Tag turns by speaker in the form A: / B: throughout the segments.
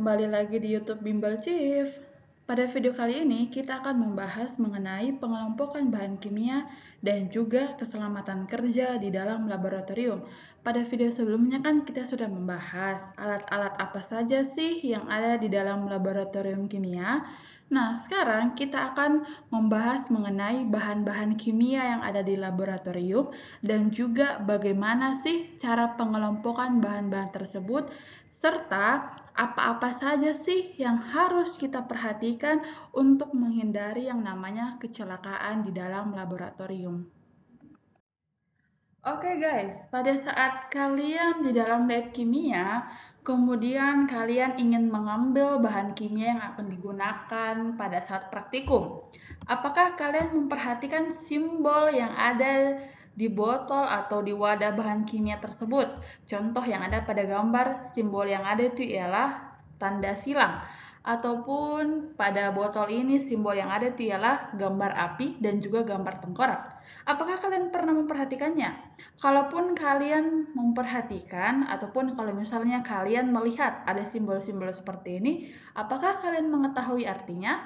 A: kembali lagi di YouTube Bimbel Chief. Pada video kali ini kita akan membahas mengenai pengelompokan bahan kimia dan juga keselamatan kerja di dalam laboratorium. Pada video sebelumnya kan kita sudah membahas alat-alat apa saja sih yang ada di dalam laboratorium kimia. Nah, sekarang kita akan membahas mengenai bahan-bahan kimia yang ada di laboratorium dan juga bagaimana sih cara pengelompokan bahan-bahan tersebut serta apa-apa saja sih yang harus kita perhatikan untuk menghindari yang namanya kecelakaan di dalam laboratorium. Oke guys, pada saat kalian di dalam lab kimia, kemudian kalian ingin mengambil bahan kimia yang akan digunakan pada saat praktikum. Apakah kalian memperhatikan simbol yang ada di botol atau di wadah bahan kimia tersebut? Contoh yang ada pada gambar, simbol yang ada itu ialah tanda silang. Ataupun pada botol ini simbol yang ada itu ialah gambar api dan juga gambar tengkorak. Apakah kalian pernah memperhatikannya? Kalaupun kalian memperhatikan ataupun kalau misalnya kalian melihat ada simbol-simbol seperti ini, apakah kalian mengetahui artinya?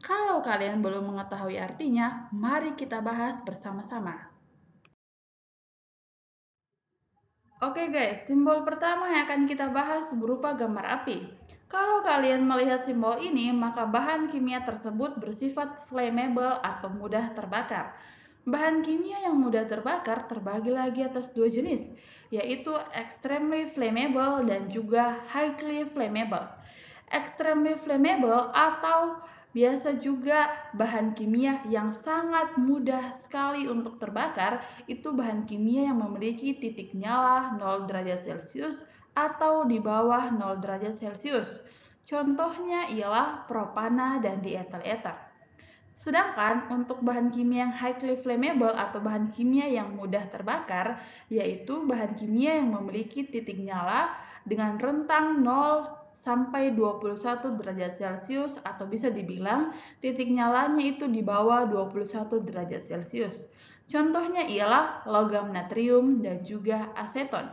A: Kalau kalian belum mengetahui artinya, mari kita bahas bersama-sama. Oke guys, simbol pertama yang akan kita bahas berupa gambar api. Kalau kalian melihat simbol ini, maka bahan kimia tersebut bersifat flammable atau mudah terbakar. Bahan kimia yang mudah terbakar terbagi lagi atas dua jenis, yaitu extremely flammable dan juga highly flammable. Extremely flammable atau biasa juga bahan kimia yang sangat mudah sekali untuk terbakar, itu bahan kimia yang memiliki titik nyala 0 derajat Celcius atau di bawah 0 derajat Celcius. Contohnya ialah propana dan diethyl ether. Sedangkan untuk bahan kimia yang highly flammable atau bahan kimia yang mudah terbakar, yaitu bahan kimia yang memiliki titik nyala dengan rentang 0 sampai 21 derajat Celcius atau bisa dibilang titik nyalanya itu di bawah 21 derajat Celcius. Contohnya ialah logam natrium dan juga aseton.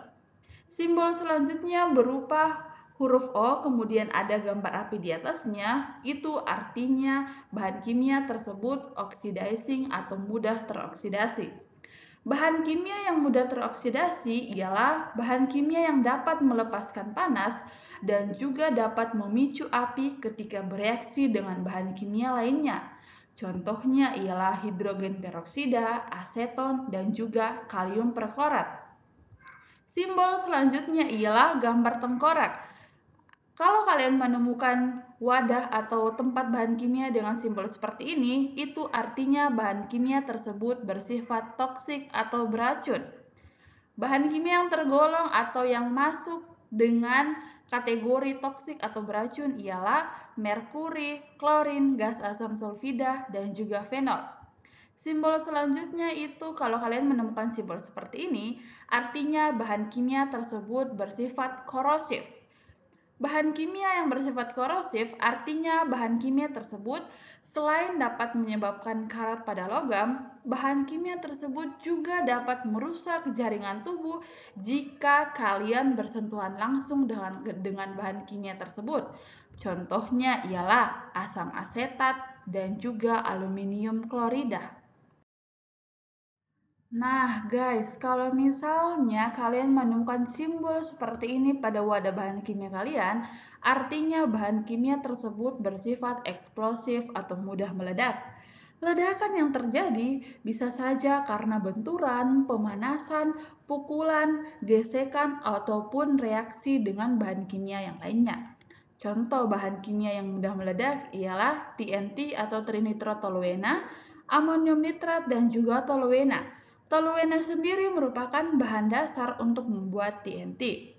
A: Simbol selanjutnya berupa huruf O, kemudian ada gambar api di atasnya, itu artinya bahan kimia tersebut oxidizing atau mudah teroksidasi. Bahan kimia yang mudah teroksidasi ialah bahan kimia yang dapat melepaskan panas dan juga dapat memicu api ketika bereaksi dengan bahan kimia lainnya. Contohnya ialah hidrogen peroksida, aseton, dan juga kalium perklorat. Simbol selanjutnya ialah gambar tengkorak. Kalau kalian menemukan wadah atau tempat bahan kimia dengan simbol seperti ini, itu artinya bahan kimia tersebut bersifat toksik atau beracun. Bahan kimia yang tergolong atau yang masuk dengan kategori toksik atau beracun ialah merkuri, klorin, gas asam sulfida, dan juga fenol. Simbol selanjutnya itu kalau kalian menemukan simbol seperti ini, artinya bahan kimia tersebut bersifat korosif. Bahan kimia yang bersifat korosif artinya bahan kimia tersebut selain dapat menyebabkan karat pada logam, bahan kimia tersebut juga dapat merusak jaringan tubuh jika kalian bersentuhan langsung dengan bahan kimia tersebut. Contohnya ialah asam asetat dan juga aluminium klorida. Nah guys, kalau misalnya kalian menemukan simbol seperti ini pada wadah bahan kimia kalian, artinya bahan kimia tersebut bersifat eksplosif atau mudah meledak. Ledakan yang terjadi bisa saja karena benturan, pemanasan, pukulan, gesekan, ataupun reaksi dengan bahan kimia yang lainnya. Contoh bahan kimia yang mudah meledak ialah TNT atau trinitrotoluena, amonium nitrat, dan juga toluena. Toluena sendiri merupakan bahan dasar untuk membuat TNT.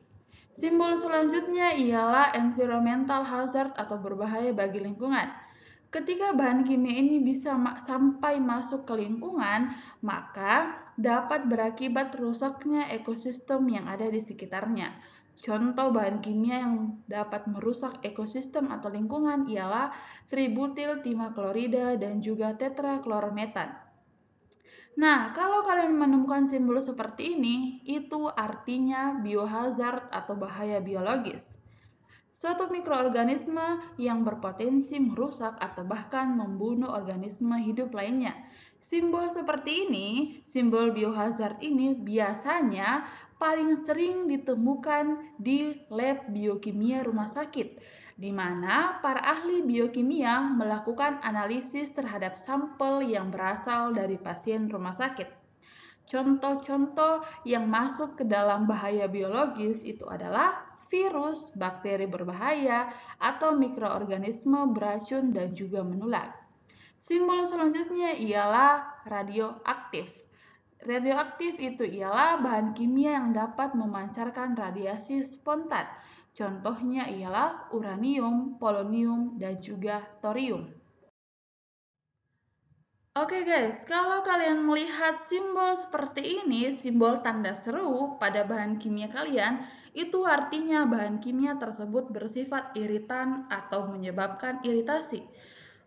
A: Simbol selanjutnya ialah environmental hazard atau berbahaya bagi lingkungan. Ketika bahan kimia ini bisa sampai masuk ke lingkungan, maka dapat berakibat rusaknya ekosistem yang ada di sekitarnya. Contoh bahan kimia yang dapat merusak ekosistem atau lingkungan ialah tributil timaklorida dan juga tetraklorometan. Nah, kalau kalian menemukan simbol seperti ini, itu artinya biohazard atau bahaya biologis. suatu mikroorganisme yang berpotensi merusak atau bahkan membunuh organisme hidup lainnya. Simbol seperti ini, simbol biohazard ini biasanya paling sering ditemukan di lab biokimia rumah sakit, di mana para ahli biokimia melakukan analisis terhadap sampel yang berasal dari pasien rumah sakit. Contoh-contoh yang masuk ke dalam bahaya biologis itu adalah virus, bakteri berbahaya, atau mikroorganisme beracun dan juga menular. Simbol selanjutnya ialah radioaktif. Radioaktif itu ialah bahan kimia yang dapat memancarkan radiasi spontan. Contohnya ialah uranium, polonium, dan juga thorium. Oke guys, kalau kalian melihat simbol seperti ini, simbol tanda seru pada bahan kimia kalian, itu artinya bahan kimia tersebut bersifat iritan atau menyebabkan iritasi.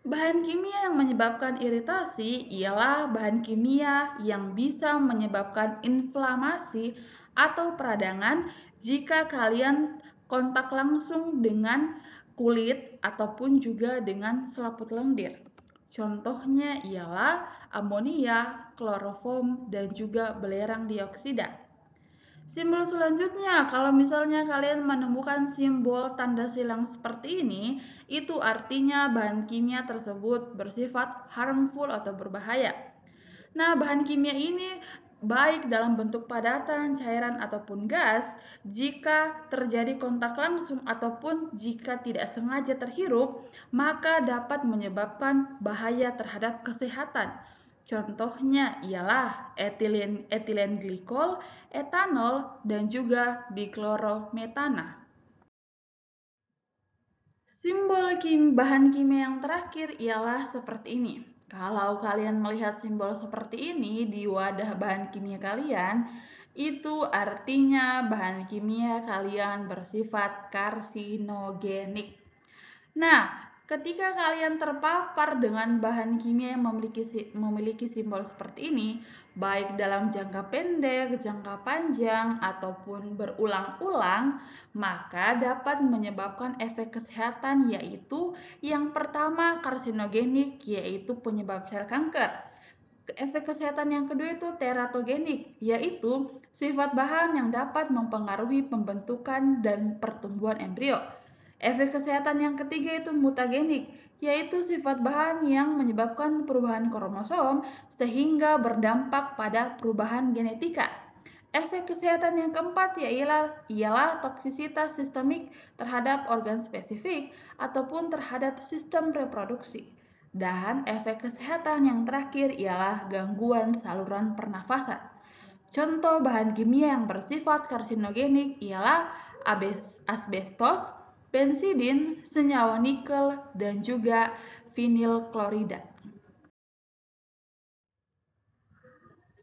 A: Bahan kimia yang menyebabkan iritasi ialah bahan kimia yang bisa menyebabkan inflamasi atau peradangan jika kalian kontak langsung dengan kulit ataupun juga dengan selaput lendir. Contohnya ialah amonia, kloroform, dan juga belerang dioksida. Simbol selanjutnya, kalau misalnya kalian menemukan simbol tanda silang seperti ini, itu artinya bahan kimia tersebut bersifat harmful atau berbahaya. Nah, bahan kimia ini baik dalam bentuk padatan, cairan, ataupun gas, jika terjadi kontak langsung ataupun jika tidak sengaja terhirup, maka dapat menyebabkan bahaya terhadap kesehatan. Contohnya ialah etilen glikol, etanol, dan juga diklorometana. Simbol bahan kimia yang terakhir ialah seperti ini. Kalau kalian melihat simbol seperti ini di wadah bahan kimia kalian, itu artinya bahan kimia kalian bersifat karsinogenik. Nah, ketika kalian terpapar dengan bahan kimia yang memiliki simbol seperti ini, baik dalam jangka pendek, jangka panjang, ataupun berulang-ulang, maka dapat menyebabkan efek kesehatan yaitu yang pertama karsinogenik, yaitu penyebab sel kanker. Efek kesehatan yang kedua itu teratogenik, yaitu sifat bahan yang dapat mempengaruhi pembentukan dan pertumbuhan embrio. Efek kesehatan yang ketiga itu mutagenik, yaitu sifat bahan yang menyebabkan perubahan kromosom sehingga berdampak pada perubahan genetika. Efek kesehatan yang keempat ialah toksisitas sistemik terhadap organ spesifik ataupun terhadap sistem reproduksi. Dan efek kesehatan yang terakhir ialah gangguan saluran pernafasan. Contoh bahan kimia yang bersifat karsinogenik ialah asbestos, bensidin, senyawa nikel, dan juga vinil klorida.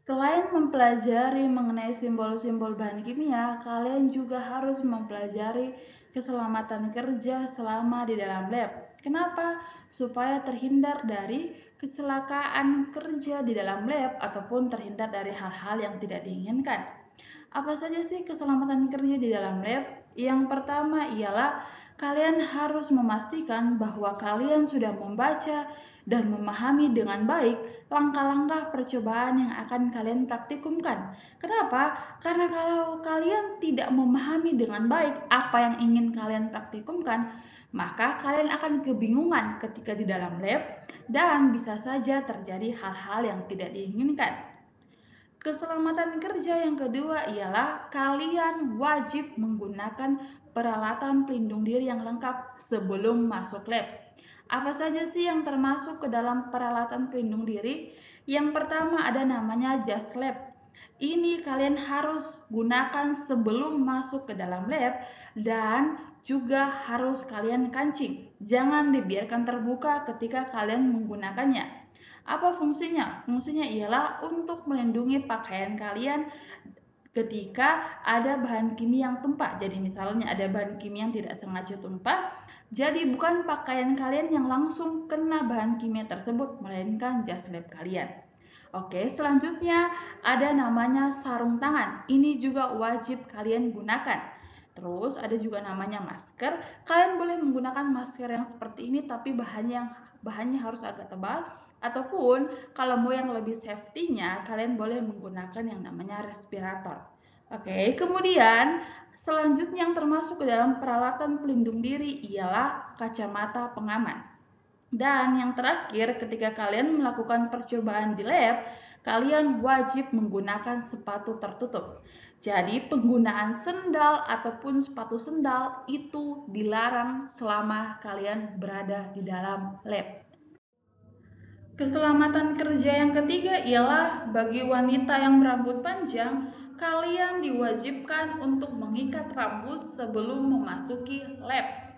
A: Selain mempelajari mengenai simbol-simbol bahan kimia, kalian juga harus mempelajari keselamatan kerja selama di dalam lab. Kenapa? Supaya terhindar dari kecelakaan kerja di dalam lab ataupun terhindar dari hal-hal yang tidak diinginkan. Apa saja sih keselamatan kerja di dalam lab? Yang pertama ialah kalian harus memastikan bahwa kalian sudah membaca dan memahami dengan baik langkah-langkah percobaan yang akan kalian praktikumkan. Kenapa? Karena kalau kalian tidak memahami dengan baik apa yang ingin kalian praktikumkan, maka kalian akan kebingungan ketika di dalam lab dan bisa saja terjadi hal-hal yang tidak diinginkan. Keselamatan kerja yang kedua ialah kalian wajib menggunakan peralatan pelindung diri yang lengkap sebelum masuk lab. Apa saja sih yang termasuk ke dalam peralatan pelindung diri? Yang pertama ada namanya jas lab. Ini kalian harus gunakan sebelum masuk ke dalam lab dan juga harus kalian kancing. Jangan dibiarkan terbuka ketika kalian menggunakannya. Apa fungsinya? Fungsinya ialah untuk melindungi pakaian kalian ketika ada bahan kimia yang tumpah. Jadi misalnya ada bahan kimia yang tidak sengaja tumpah, jadi bukan pakaian kalian yang langsung kena bahan kimia tersebut, melainkan jas lab kalian. Oke, selanjutnya ada namanya sarung tangan. Ini juga wajib kalian gunakan. Terus ada juga namanya masker. Kalian boleh menggunakan masker yang seperti ini tapi bahannya harus agak tebal, ataupun kalau mau yang lebih safety-nya kalian boleh menggunakan yang namanya respirator. Oke, kemudian selanjutnya yang termasuk ke dalam peralatan pelindung diri ialah kacamata pengaman. Dan yang terakhir, ketika kalian melakukan percobaan di lab, kalian wajib menggunakan sepatu tertutup. Jadi penggunaan sendal ataupun sepatu sendal itu dilarang selama kalian berada di dalam lab. Keselamatan kerja yang ketiga ialah bagi wanita yang berambut panjang, kalian diwajibkan untuk mengikat rambut sebelum memasuki lab.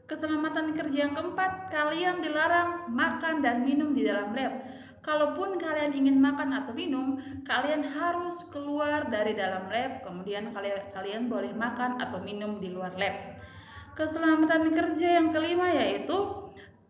A: Keselamatan kerja yang keempat, kalian dilarang makan dan minum di dalam lab. Kalaupun kalian ingin makan atau minum, kalian harus keluar dari dalam lab, kemudian kalian boleh makan atau minum di luar lab. Keselamatan kerja yang kelima yaitu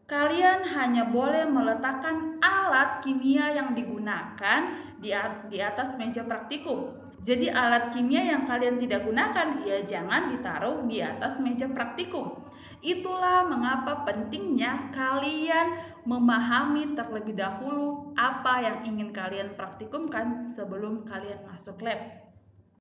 A: kalian hanya boleh meletakkan alat kimia yang digunakan di atas meja praktikum. Jadi alat kimia yang kalian tidak gunakan ya jangan ditaruh di atas meja praktikum. Itulah mengapa pentingnya kalian memahami terlebih dahulu apa yang ingin kalian praktikumkan sebelum kalian masuk lab.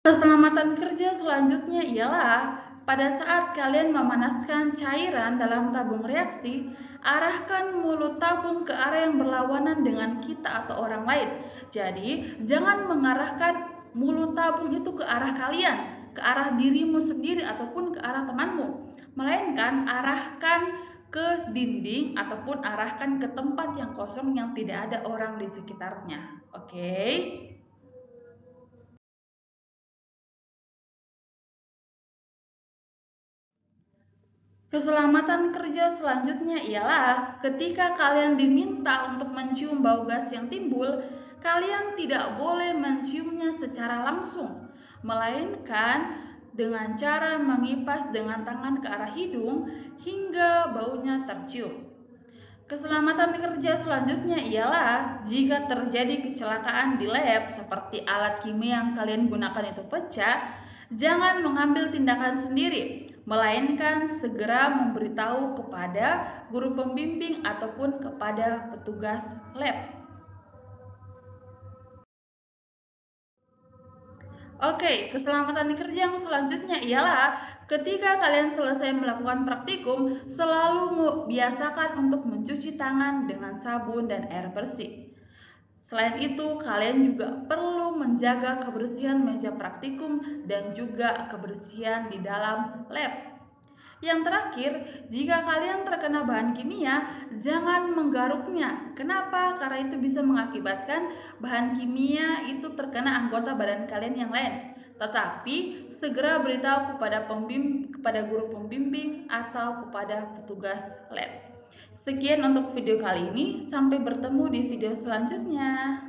A: Keselamatan kerja selanjutnya ialah pada saat kalian memanaskan cairan dalam tabung reaksi, arahkan mulut tabung ke arah yang berlawanan dengan kita atau orang lain. Jadi, jangan mengarahkan mulut tabung itu ke arah kalian, ke arah dirimu sendiri ataupun ke arah temanmu. Melainkan arahkan ke dinding ataupun arahkan ke tempat yang kosong yang tidak ada orang di sekitarnya. Oke? Keselamatan kerja selanjutnya ialah ketika kalian diminta untuk mencium bau gas yang timbul, kalian tidak boleh menciumnya secara langsung, melainkan dengan cara mengipas dengan tangan ke arah hidung hingga baunya tercium. Keselamatan kerja selanjutnya ialah jika terjadi kecelakaan di lab seperti alat kimia yang kalian gunakan itu pecah, jangan mengambil tindakan sendiri, melainkan segera memberitahu kepada guru pembimbing ataupun kepada petugas lab. Oke, keselamatan kerja yang selanjutnya ialah ketika kalian selesai melakukan praktikum, selalu biasakan untuk mencuci tangan dengan sabun dan air bersih. Selain itu, kalian juga perlu menjaga kebersihan meja praktikum dan juga kebersihan di dalam lab. Yang terakhir, jika kalian terkena bahan kimia, jangan menggaruknya. Kenapa? Karena itu bisa mengakibatkan bahan kimia itu terkena anggota badan kalian yang lain. Tetapi segera beritahu kepada guru pembimbing atau kepada petugas lab. Sekian untuk video kali ini, sampai bertemu di video selanjutnya.